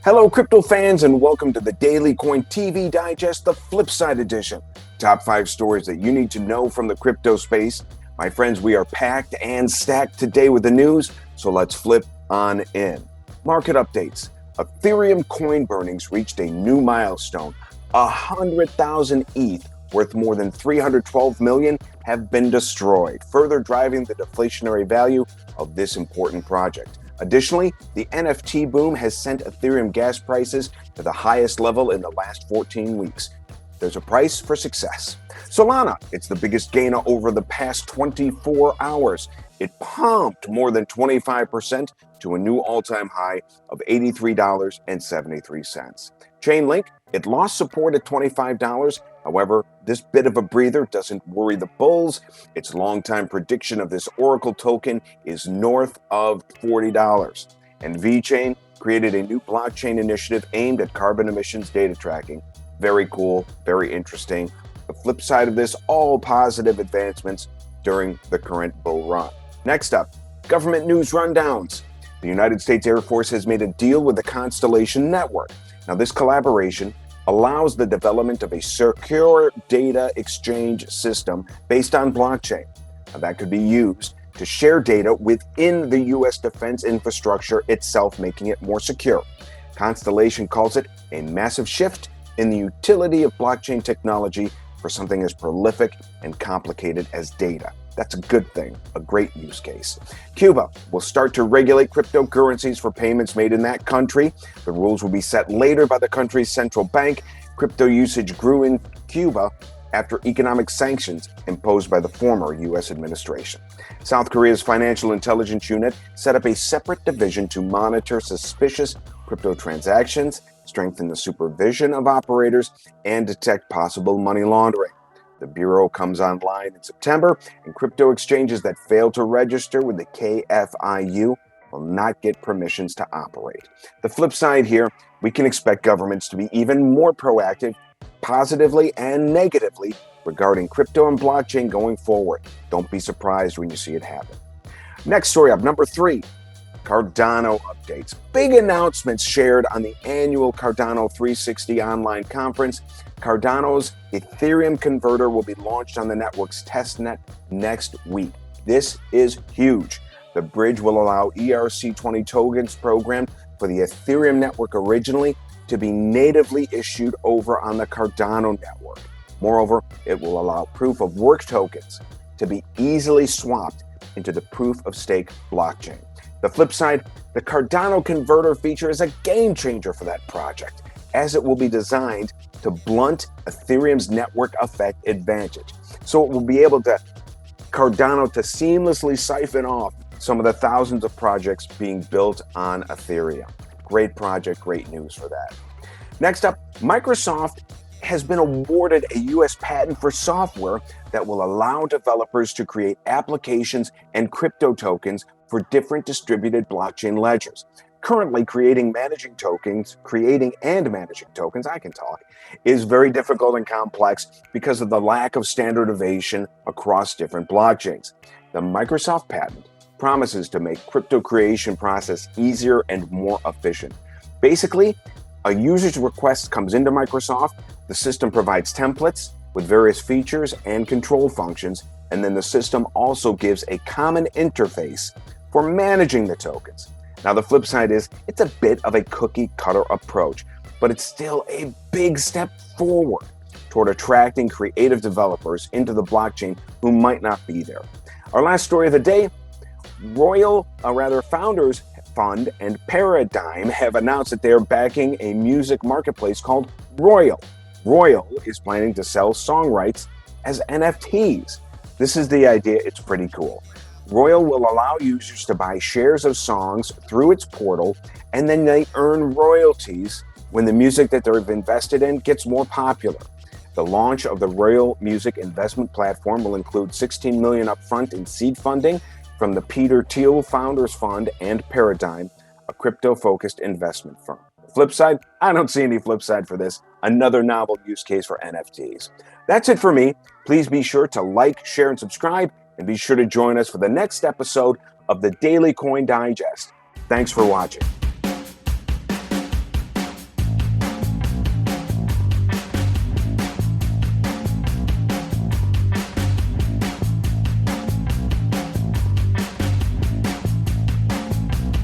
Hello, crypto fans, and welcome to the DailyCoin TV Digest, the Flipside edition. Top 5 stories that you need to know from the crypto space. My friends, we are packed and stacked today with the news, so let's flip on in. Market updates. Ethereum coin burnings reached a new milestone. 100,000 ETH, worth more than 312 million, have been destroyed, further driving the deflationary value of this important project. Additionally, the NFT boom has sent Ethereum gas prices to the highest level in the last 14 weeks. There's a price for success. Solana, it's the biggest gainer over the past 24 hours. It pumped more than 25% to a new all-time high of $83.73. Chainlink, it lost support at $25. However, this bit of a breather doesn't worry the bulls. Its longtime prediction of this Oracle token is north of $40. And VeChain created a new blockchain initiative aimed at carbon emissions data tracking. Very cool, very interesting. The flip side of this, all positive advancements during the current bull run. Next up, government news rundowns. The United States Air Force has made a deal with the Constellation Network. Now, this collaboration allows the development of a secure data exchange system based on blockchain. Now, that could be used to share data within the U.S. defense infrastructure itself, making it more secure. Constellation calls it a massive shift in the utility of blockchain technology for something as prolific and complicated as data. That's a good thing, a great use case. Cuba will start to regulate cryptocurrencies for payments made in that country. The rules will be set later by the country's central bank. Crypto usage grew in Cuba after economic sanctions imposed by the former U.S. administration. South Korea's Financial Intelligence Unit set up a separate division to monitor suspicious crypto transactions, strengthen the supervision of operators, and detect possible money laundering. The Bureau comes online in September, and crypto exchanges that fail to register with the KFIU will not get permissions to operate. The flip side here, we can expect governments to be even more proactive, positively and negatively, regarding crypto and blockchain going forward. Don't be surprised when you see it happen. Next story up, number 3. Cardano updates. Big announcements shared on the annual Cardano 360 online conference. Cardano's Ethereum converter will be launched on the network's testnet next week. This is huge. The bridge will allow ERC20 tokens programmed for the Ethereum network originally to be natively issued over on the Cardano network. Moreover, it will allow proof of work tokens to be easily swapped into the proof of stake blockchain. The flip side, the Cardano converter feature is a game changer for that project, as it will be designed to blunt Ethereum's network effect advantage. So it will be able to Cardano to seamlessly siphon off some of the thousands of projects being built on Ethereum. Great project, great news for that. Next up, Microsoft has been awarded a U.S. patent for software that will allow developers to create applications and crypto tokens for different distributed blockchain ledgers. Currently, creating and managing tokens, is very difficult and complex because of the lack of standardization across different blockchains. The Microsoft patent promises to make crypto creation process easier and more efficient. Basically, a user's request comes into Microsoft, the system provides templates with various features and control functions, and then the system also gives a common interface for managing the tokens. Now, the flip side is it's a bit of a cookie-cutter approach, but it's still a big step forward toward attracting creative developers into the blockchain who might not be there. Our last story of the day, Founders Fund and Paradigm have announced that they are backing a music marketplace called Royal. Royal is planning to sell song rights as NFTs. This is the idea, it's pretty cool. Royal will allow users to buy shares of songs through its portal, and then they earn royalties when the music that they've invested in gets more popular. The launch of the Royal Music Investment Platform will include $16 million upfront in seed funding from the Peter Thiel Founders Fund and Paradigm, a crypto-focused investment firm. Flip side, I don't see any flip side for this. Another novel use case for NFTs. That's it for me. Please be sure to like, share, and subscribe, and be sure to join us for the next episode of the Daily Coin Digest. Thanks for watching.